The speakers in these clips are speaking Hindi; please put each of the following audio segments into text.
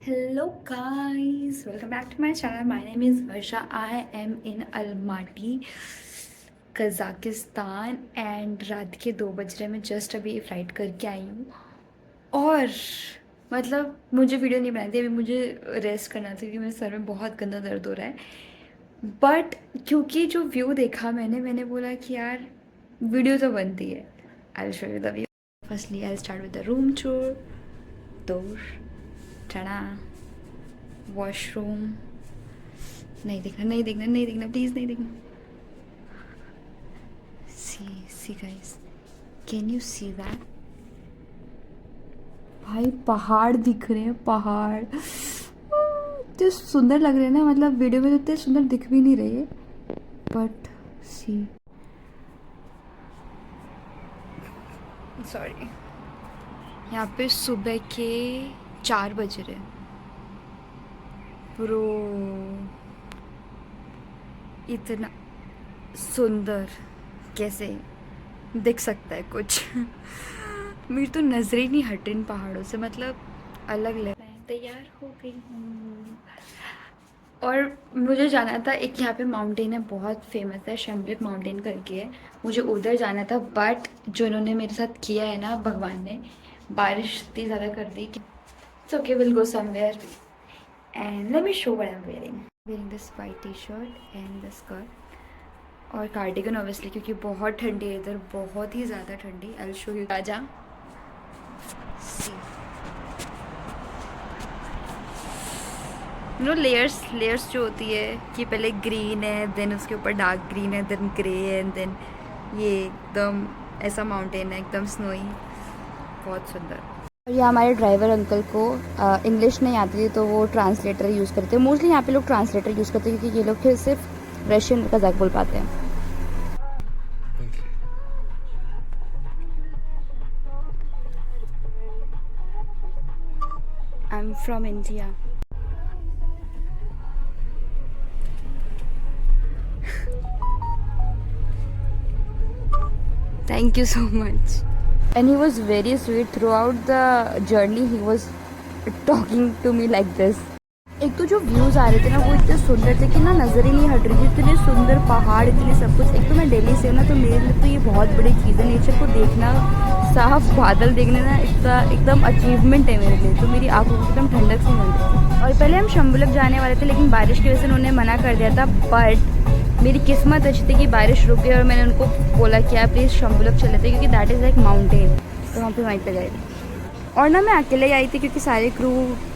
Hello guys, welcome back to my channel. My name is Varsha. I am in Almaty, Kazakhstan and रात के 2 बज रहे। मैं जस्ट अभी फ़्लाइट करके आई हूँ और मतलब मुझे वीडियो नहीं बनानी थी, अभी मुझे रेस्ट करना था क्योंकि मेरे सर में बहुत गंदा दर्द हो रहा है। बट क्योंकि जो व्यू देखा मैंने बोला कि यार वीडियो तो बनती है। आई will show you the view. Firstly I start with the room tour. Tour चढ़ा वॉशरूम। नहीं देखना प्लीज़ नहीं देखना। See guys, can you see that? भाई पहाड़ दिख रहे हैं, पहाड़ इतने सुंदर लग रहे हैं ना, मतलब वीडियो में तो इतने सुंदर दिख भी नहीं रहे, बट सी, सॉरी। यहाँ पे सुबह के 4 बज रहे हैं ब्रो। इतना सुंदर कैसे दिख सकता है कुछ? मेरी तो नज़रें नहीं हट इन पहाड़ों से, मतलब अलग लग। मैं तैयार हो गई हूँ और मुझे जाना था। एक यहाँ पे माउंटेन है, बहुत फेमस है, शंबलिक माउंटेन करके है। मुझे उधर जाना था, बट जो इन्होंने मेरे साथ किया है ना, भगवान ने बारिश इतनी ज़्यादा कर दी कि it's okay, will go somewhere and let me show what I am wearing this white T shirt and the skirt और कार्डिगन ऑब्वियसली, क्योंकि बहुत ठंडी है इधर, बहुत ही ज़्यादा ठंडी। I will show you. राजा सी, लेयर्स जो होती है कि पहले ग्रीन है, देन उसके ऊपर डार्क ग्रीन है, देन ग्रे है, एंड देन ये एकदम ऐसा माउंटेन है, एकदम स्नोई, बहुत सुंदर। और ये हमारे ड्राइवर अंकल को इंग्लिश नहीं आती थी, तो वो ट्रांसलेटर यूज़ करते हैं। मोस्टली यहाँ पे लोग ट्रांसलेटर यूज़ करते हैं क्योंकि ये लोग फिर सिर्फ रशियन कज़ाक बोल पाते हैं। I am from India. Thank you so much. And he was very sweet throughout the journey. He was talking to me like this. एक तो जो व्यूज़ आ रहे थे ना, वो इतने सुंदर थे कि ना नज़र ही नहीं हट रही थी। इतने सुंदर पहाड़, इतने सब कुछ। एक तो मैं दिल्ली से हूँ ना, तो मेरे लिए तो ये बहुत बड़ी चीज़ है। नेचर को देखना, साफ बादल देखने ना, एकदम अचीवमेंट है मेरे लिए। तो मेरी आंखों को एकदम ठंडक से मिल रही है। और पहले हम शंबुलक जाने वाले थे, लेकिन बारिश की वजह से उन्होंने मना कर दिया था। बट मेरी किस्मत अच्छी थी कि बारिश रुक गई और मैंने उनको बोला कि आप प्लीज़ शंबुलक चले थे, क्योंकि दैट इज़ लाइक माउंटेन। तो हम फिर वहीं पे गए। और ना मैं अकेले ही आई थी क्योंकि सारे क्रू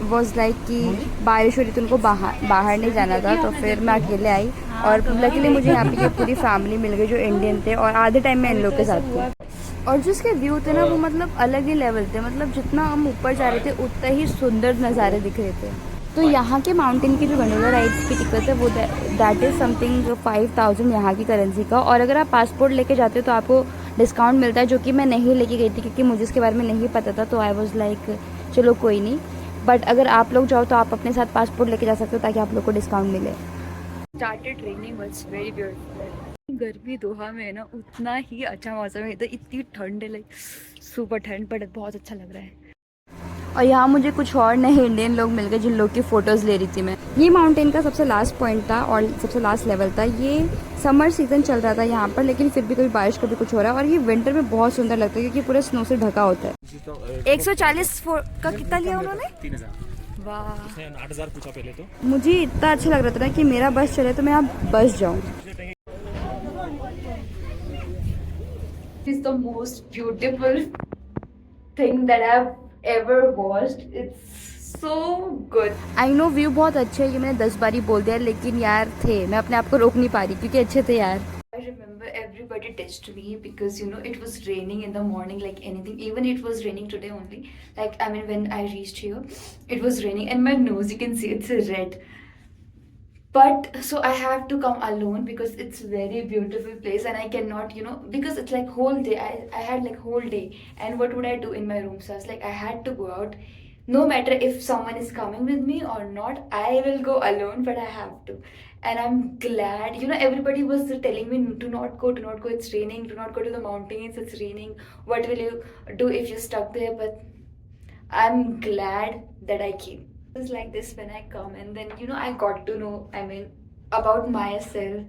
वॉज लाइक कि बारिश हो रही थी, उनको बाहर नहीं जाना था, तो फिर मैं अकेले आई। और लकीली मुझे यहाँ पे ये पूरी फैमिली मिल गई जो इंडियन थे, और आधे टाइम मैं इन लोग के साथ थी। और जो इसके व्यू थे ना, वो मतलब अलग ही लेवल थे। मतलब जितना हम ऊपर जा रहे थे उतना ही सुंदर नज़ारे दिख रहे थे। तो यहाँ के माउंटेन की जो गंडोला राइड्स की टिकट है वो दैट इज़ समथिंग 5000 यहाँ की करेंसी का। और अगर आप पासपोर्ट लेके जाते हो तो आपको डिस्काउंट मिलता है, जो कि मैं नहीं लेके गई थी क्योंकि मुझे इसके बारे में नहीं पता था। तो आई वाज लाइक चलो कोई नहीं। बट अगर आप लोग जाओ तो आप अपने साथ पासपोर्ट लेके जा सकते हो ताकि आप लोग को डिस्काउंट मिले। Started raining, was very beautiful. गर्मी दोहा में है ना, उतना ही अच्छा मौसम है इधर। इतनी ठंड है, लाइक सुपर ठंड, बट बहुत अच्छा लग रहा है। और यहाँ मुझे कुछ और नए इंडियन लोग मिल गए जिन लोग की फ़ोटोज़ ले रही थी मैं। ये माउंटेन का सबसे लास्ट पॉइंट था और सबसे लास्ट लेवल था। ये समर सीज़न चल रहा था यहाँ पर, लेकिन फिर भी कभी बारिश कभी कुछ हो रहा है। और ये विंटर में बहुत सुंदर लगता है क्योंकि पूरा स्नो से ढका होता है। 140 का कितना लिया उन्होंने? 3000। वाह, 8000 पूछा पहले तो। मुझे इतना अच्छा लग रहा था ना कि मेरा बस चले तो मैं अब बस जाऊँ। This is the most beautiful thing that I've ever watched. It's so good. I know view बहुत अच्छे है, ये मैंने 10 बार ही बोल दिया, लेकिन यार थे, मैं अपने आप को रोक नहीं पा रही क्योंकि अच्छे थे यार। I remember everybody ditched me because you know it was raining in the morning like anything. Even it was raining today only. Like I mean when I reached here, it was raining and my nose, you can see it's red. But so I have to come alone because it's very beautiful place and I cannot, you know, because it's like whole day. I had like whole day, and what would I do in my room? So I was like I had to go out. No matter if someone is coming with me or not, I will go alone, but I have to. And I'm glad, you know, everybody was telling me to not go, it's raining, do not go to the mountains, it's raining. What will you do if you're stuck there? But I'm glad that I came. It's like this when I come, and then I got to know, I mean, about myself,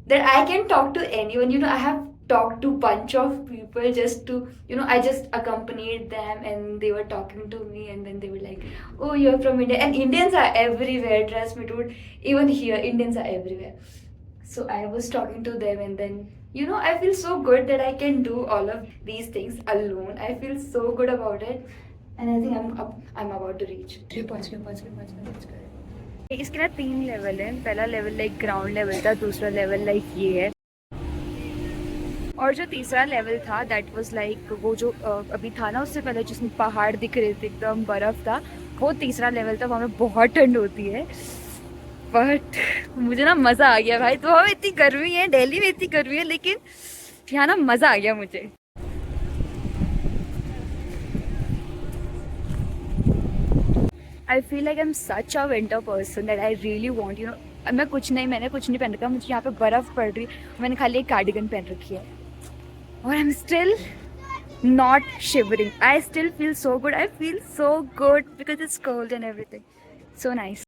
that I can talk to anyone. I have talked to bunch of people just to, I just accompanied them and they were talking to me, and then they were like, oh, you're from India. And Indians are everywhere, trust me dude, even here Indians are everywhere. So I was talking to them, and then I feel so good that I can do all of these things alone. I feel so good about it, and I think I'm about to reach. इसके ना 3 लेवल है. पहला लेवल लाइक ग्राउंड लेवल था, दूसरा लेवल लाइक ये है, और जो तीसरा लेवल था दैट वाज लाइक वो जो अभी था ना उससे पहले जिसमें पहाड़ दिख रहे थे, एकदम बर्फ था, वो तीसरा लेवल था. वहाँ में बहुत ठंड होती है, बट मुझे ना मज़ा आ गया भाई. तो वहाँ में इतनी गर्मी है, दिल्ली में इतनी गर्मी है, लेकिन यहाँ ना मज़ा आ गया मुझे. I feel like I'm such a winter person that I really want, मैंने कुछ नहीं पहन रखा. मुझे यहाँ पे बर्फ़ पड़ रही, मैंने खाली एक कार्डिगन पहन रखी है, और I'm still not shivering. I still feel so good. I feel so good because it's cold and everything. So nice.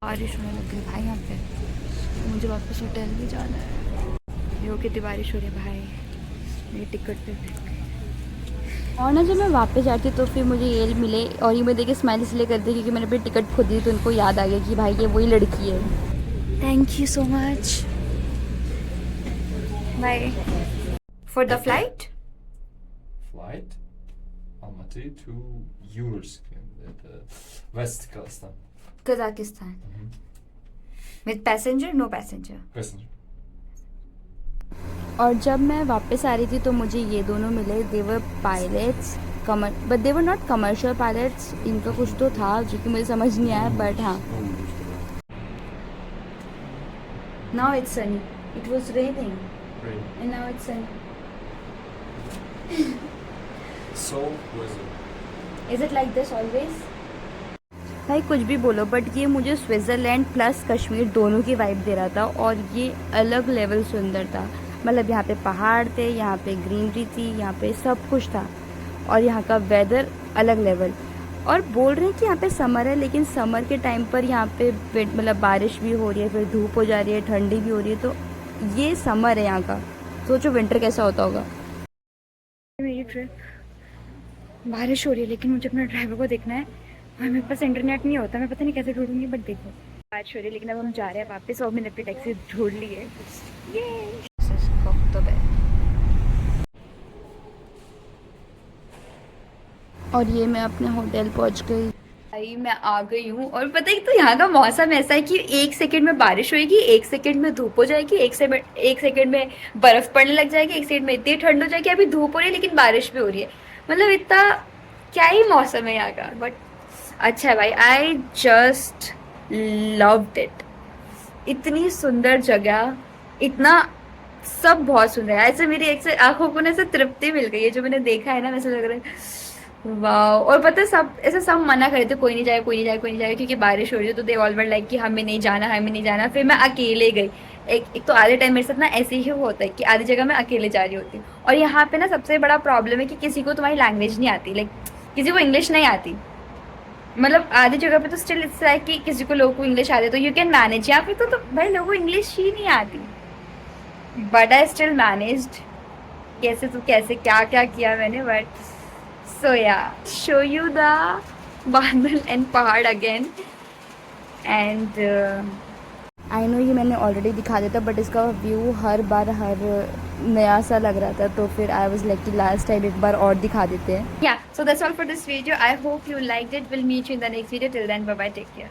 बारिश होने लग गई भाई यहाँ पे. मुझे वापस होटल भी जाना है. देखो कितनी बारिश हो रही है भाई. मेरी टिकट पे और ना जब मैं वापस जाती तो फिर मुझे ये मिले, और ये मैं देखे स्माइल इसलिए कर दी क्योंकि मैंने अपनी टिकट खुद दी, तो उनको याद आ गया कि भाई ये वही लड़की है. Thank you so much. Bye. For the flight Almaty to Yursk in the West Kazakhstan. Kazakhstan. With passenger, no passenger. Passenger. और जब मैं वापस आ रही थी तो मुझे ये दोनों मिले. They were pilots, but they were not commercial pilots. इनका कुछ तो था जो कि मुझे समझ नहीं आया, बट हाँ. Now it's Sunny. It was raining and now it's Sunny. So weather. Is it like this always? भाई कुछ भी बोलो, बट ये मुझे स्विट्ज़रलैंड प्लस कश्मीर दोनों की वाइब दे रहा था, और ये अलग लेवल सुंदर था. मतलब यहाँ पे पहाड़ थे, यहाँ पे ग्रीनरी थी, यहाँ पे सब कुछ था, और यहाँ का वेदर अलग लेवल. और बोल रहे हैं कि यहाँ पे समर है, लेकिन समर के टाइम पर यहाँ पे मतलब बारिश भी हो रही है, फिर धूप हो जा रही है, ठंडी भी हो रही है. तो ये समर है यहाँ का. सोचो विंटर कैसा होता होगा. मेरी ट्रिप, बारिश हो रही है लेकिन मुझे अपना ड्राइवर को देखना है, और मेरे पास इंटरनेट नहीं होता. मैं पता नहीं कैसे ढूंढूंगी, बट देखो बारिश हो रही है लेकिन अब हम जा रहे हैं वापस, और मैंने अपनी टैक्सी ढूंढ ली है. और ये मैं अपने होटल पहुंच गई. भाई मैं आ गई हूँ, और पता है तो यहाँ का मौसम ऐसा है कि 1 सेकंड में बारिश होएगी, 1 सेकंड में धूप हो जाएगी, 1 सेकंड में बर्फ पड़ने लग जाएगी, 1 सेकंड में इतनी ठंड हो जाएगी. अभी धूप हो रही है लेकिन बारिश भी हो रही है. मतलब इतना क्या ही मौसम है यहाँ का, बट अच्छा है भाई. I just loved it. इतनी सुंदर जगह, इतना सब बहुत सुंदर है. ऐसे मेरी एक से आंखों को ना ऐसे तृप्ति मिल गई है. जो मैंने देखा है ना, वैसे लग रहा है वाह. और पता है सब ऐसे सब मना करे थे, कोई नहीं जाए, कोई नहीं जाए, कोई नहीं जाए, क्योंकि बारिश हो रही है. तो दे ऑल वर लाइक कि हमें नहीं जाना, हमें नहीं जाना. फिर मैं अकेले गई. एक तो आधे टाइम मेरे साथ ना ऐसे ही होता है कि आधी जगह मैं अकेले जा रही होती हूँ. और यहाँ पे ना सबसे बड़ा प्रॉब्लम है कि किसी को तुम्हारी लैंग्वेज नहीं आती, लाइक किसी को इंग्लिश नहीं आती. मतलब आधी जगह पे तो स्टिल इट्स लाइक कि किसी को लोगों को इंग्लिश आती है तो यू कैन मैनेज. यहाँ पे तो भाई लोगों को इंग्लिश ही नहीं आती, बट आई स्टिल मैनेज्ड. कैसे क्या क्या किया मैंने. बट सो या शो यू द बादल एंड पहाड़ अगेन. एंड आई नो ये मैंने ऑलरेडी दिखा दिया था, बट इसका व्यू हर बार हर नया सा लग रहा था, तो फिर आई वाज लाइक कि लास्ट टाइम एक बार और दिखा देते हैं. या so that's all for this video. I hope you liked it. Will meet you in the next video. Till then bye bye, take care.